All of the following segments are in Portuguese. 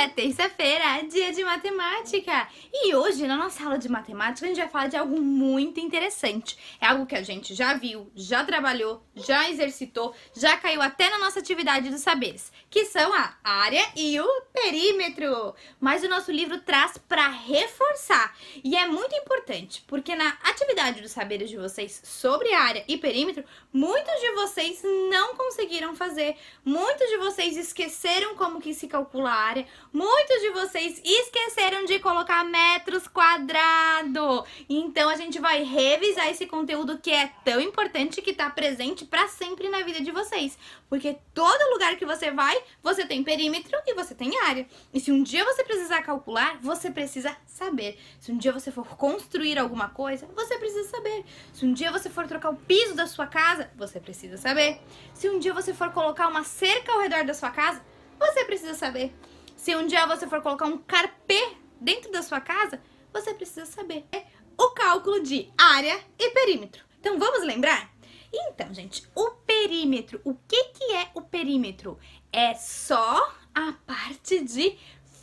É terça-feira, dia de matemática. E hoje, na nossa aula de matemática, a gente vai falar de algo muito interessante. É algo que a gente já viu, já trabalhou, já exercitou, já caiu até na nossa atividade dos saberes, que são a área e o perímetro. Mas o nosso livro traz para reforçar. E é muito importante, porque na atividade dos saberes de vocês sobre área e perímetro, muitos de vocês não conseguiram fazer. Muitos de vocês esqueceram como que se calcula a área. Muitos de vocês esqueceram de colocar metros quadrados. Então a gente vai revisar esse conteúdo que é tão importante, que está presente para sempre na vida de vocês. Porque todo lugar que você vai, você tem perímetro e você tem área. E se um dia você precisar calcular, você precisa saber. Se um dia você for construir alguma coisa, você precisa saber. Se um dia você for trocar o piso da sua casa, você precisa saber. Se um dia você for colocar uma cerca ao redor da sua casa, você precisa saber. Se um dia você for colocar um carpê dentro da sua casa, você precisa saber. É o cálculo de área e perímetro. Então vamos lembrar? Então, gente, o perímetro, o que é o perímetro? É só a parte de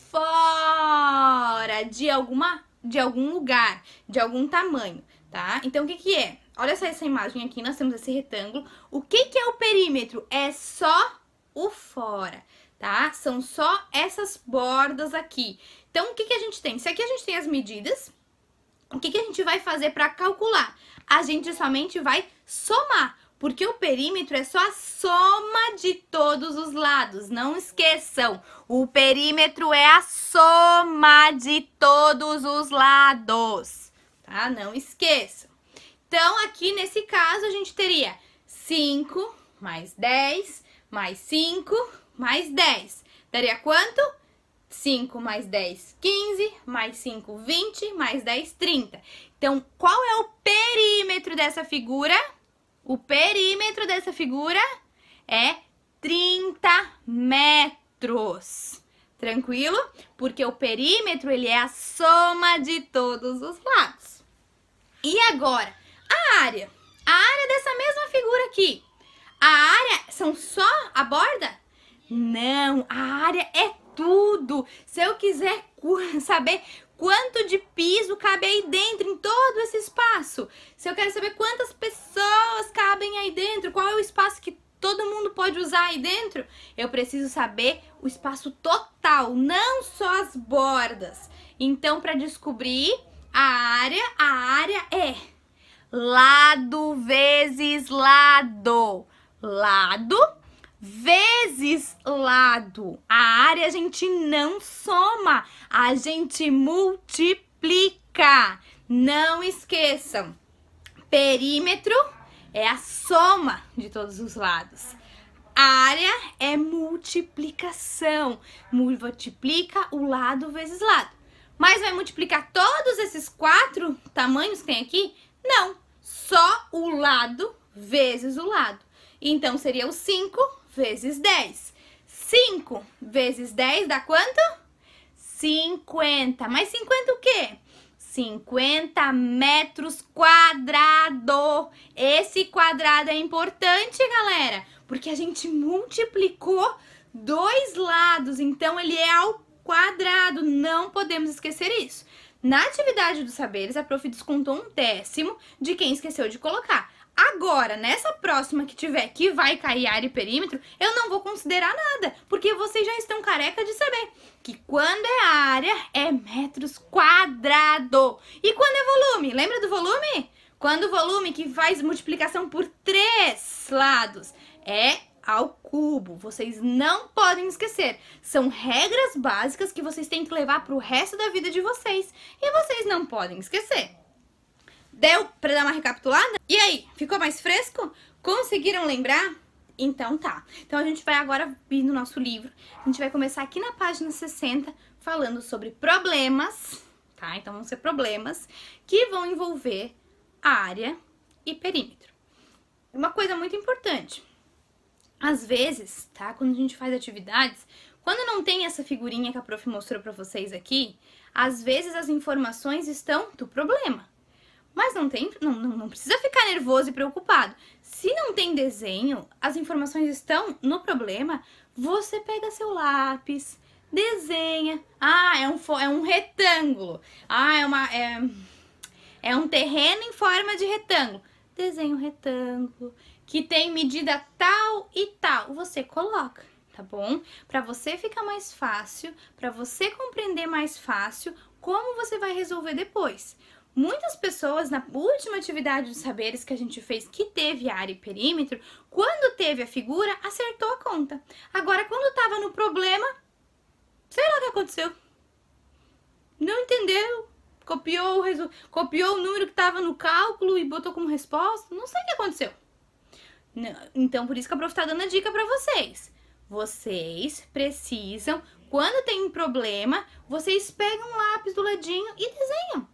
fora de algum lugar, de algum tamanho, tá? Então, o que é? Olha só essa imagem aqui, nós temos esse retângulo. O que é o perímetro? É só o fora, tá? São só essas bordas aqui. Então, o que a gente tem? Se aqui a gente tem as medidas, o que a gente vai fazer para calcular? A gente somente vai somar, porque o perímetro é só a soma de todos os lados. Não esqueçam, o perímetro é a soma de todos os lados, tá? Não esqueçam. Então, aqui nesse caso, a gente teria 5 mais 10 mais 5 mais 10. Daria quanto? 5 mais 10, 15, mais 5, 20, mais 10, 30. Então, qual é o perímetro dessa figura? O perímetro dessa figura é 30 metros. Tranquilo? Porque o perímetro, ele é a soma de todos os lados. E agora, a área. A área dessa mesma figura aqui. A área são só a borda? Não, a área é tudo. Se eu quiser saber quanto de piso cabe aí dentro, em todo esse espaço, se eu quero saber quantas pessoas cabem aí dentro, qual é o espaço que todo mundo pode usar aí dentro, eu preciso saber o espaço total, não só as bordas. Então, para descobrir a área é lado vezes lado. Lado vezes lado. A área a gente não soma, a gente multiplica. Não esqueçam, perímetro é a soma de todos os lados. Área é multiplicação. Multiplica o lado vezes lado. Mas vai multiplicar todos esses 4 tamanhos que tem aqui? Não, só o lado vezes o lado. Então, seria o 5 vezes 10. 5 vezes 10 dá quanto? 50. Mas 50 o quê? 50 metros quadrados. Esse quadrado é importante, galera, porque a gente multiplicou 2 lados. Então, ele é ao quadrado. Não podemos esquecer isso. Na atividade dos saberes, a prof descontou 1/10 de quem esqueceu de colocar. Agora, nessa próxima que tiver, que vai cair área e perímetro, eu não vou considerar nada, porque vocês já estão careca de saber que quando é área, é metros quadrados. E quando é volume? Lembra do volume? Quando o volume que faz multiplicação por 3 lados é ao cubo. Vocês não podem esquecer. São regras básicas que vocês têm que levar para o resto da vida de vocês. E vocês não podem esquecer. Deu para dar uma recapitulada? E aí, ficou mais fresco? Conseguiram lembrar? Então tá. Então a gente vai agora vir no nosso livro. A gente vai começar aqui na página 60 falando sobre problemas, tá? Então vão ser problemas que vão envolver área e perímetro. Uma coisa muito importante. Às vezes, tá? Quando a gente faz atividades, quando não tem essa figurinha que a prof mostrou para vocês aqui, às vezes as informações estão do problema. Mas não precisa ficar nervoso e preocupado. Se não tem desenho, as informações estão no problema, você pega seu lápis, Desenha. Ah, é um retângulo. Ah, é um terreno em forma de retângulo. Desenha um retângulo que tem medida tal e tal. Você coloca, tá bom? Para você ficar mais fácil, para você compreender mais fácil como você vai resolver depois. Muitas pessoas, na última atividade dos saberes que a gente fez, que teve área e perímetro, quando teve a figura, acertou a conta. Agora, quando estava no problema, sei lá o que aconteceu. Não entendeu. Copiou o número que estava no cálculo e botou como resposta. Não sei o que aconteceu. Então, por isso que a prof está dando a dica para vocês. Vocês precisam, quando tem um problema, vocês pegam um lápis do ladinho e desenham.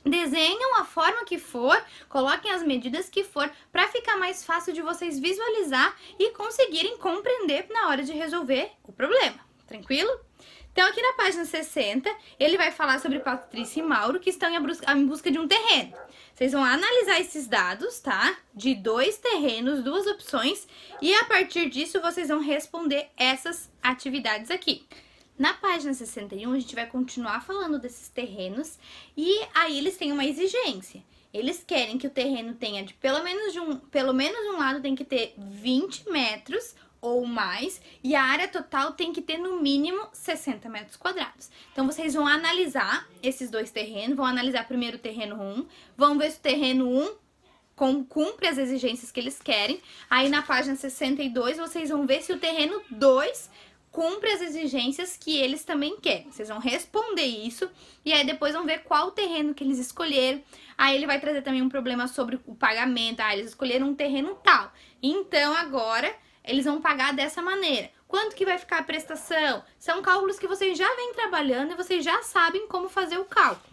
Desenham a forma que for, coloquem as medidas que for, para ficar mais fácil de vocês visualizar e conseguirem compreender na hora de resolver o problema. Tranquilo? Então, aqui na página 60, ele vai falar sobre Patrícia e Mauro, que estão em busca de um terreno. Vocês vão analisar esses dados, tá? De 2 terrenos, 2 opções, e a partir disso vocês vão responder essas atividades aqui. Na página 61, a gente vai continuar falando desses terrenos e aí eles têm uma exigência. Eles querem que o terreno tenha de pelo menos um lado tem que ter 20 metros ou mais e a área total tem que ter no mínimo 60 metros quadrados. Então, vocês vão analisar esses 2 terrenos, vão analisar primeiro o terreno 1, vão ver se o terreno 1 cumpre as exigências que eles querem. Aí, na página 62, vocês vão ver se o terreno 2 cumpre as exigências que eles também querem. Vocês vão responder isso e aí depois vão ver qual terreno que eles escolheram. Aí ele vai trazer também um problema sobre o pagamento. Ah, eles escolheram um terreno tal. Então agora eles vão pagar dessa maneira. Quanto que vai ficar a prestação? São cálculos que vocês já vêm trabalhando e vocês já sabem como fazer o cálculo.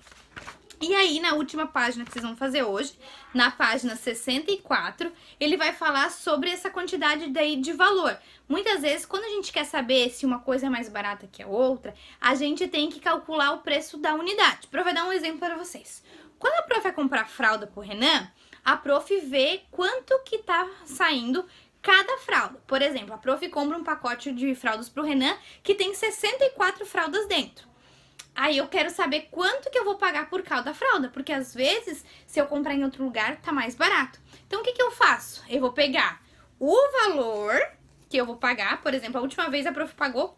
E aí, na última página que vocês vão fazer hoje, na página 64, ele vai falar sobre essa quantidade daí de valor. Muitas vezes, quando a gente quer saber se uma coisa é mais barata que a outra, a gente tem que calcular o preço da unidade. Prof, vai dar um exemplo para vocês. Quando a prof vai comprar fralda pro Renan, a prof vê quanto que tá saindo cada fralda. Por exemplo, a prof compra um pacote de fraldas pro Renan que tem 64 fraldas dentro. Aí eu quero saber quanto que eu vou pagar por cada fralda, porque às vezes, se eu comprar em outro lugar, tá mais barato. Então, o que que eu faço? Eu vou pegar o valor que eu vou pagar, por exemplo, a última vez a prof pagou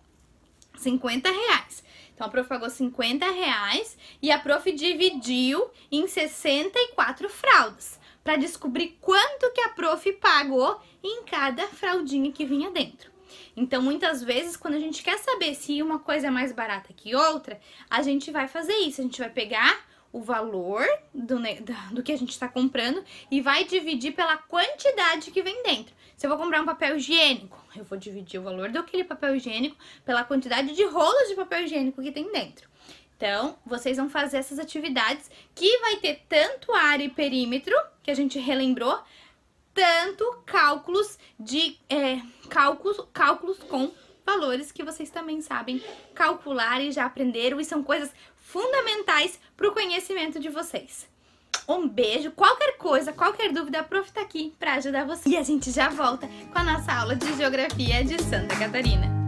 R$50. Então, a prof pagou R$50 e a prof dividiu em 64 fraldas, para descobrir quanto que a prof pagou em cada fraldinha que vinha dentro. Então, muitas vezes, quando a gente quer saber se uma coisa é mais barata que outra, a gente vai fazer isso. A gente vai pegar o valor do que a gente está comprando e vai dividir pela quantidade que vem dentro. Se eu vou comprar um papel higiênico, eu vou dividir o valor daquele papel higiênico pela quantidade de rolos de papel higiênico que tem dentro. Então, vocês vão fazer essas atividades que vai ter tanto área e perímetro, que a gente relembrou, tanto cálculos com valores que vocês também sabem calcular e já aprenderam e são coisas fundamentais para o conhecimento de vocês. Um beijo, qualquer coisa, qualquer dúvida, a prof tá aqui para ajudar você. E a gente já volta com a nossa aula de Geografia de Santa Catarina.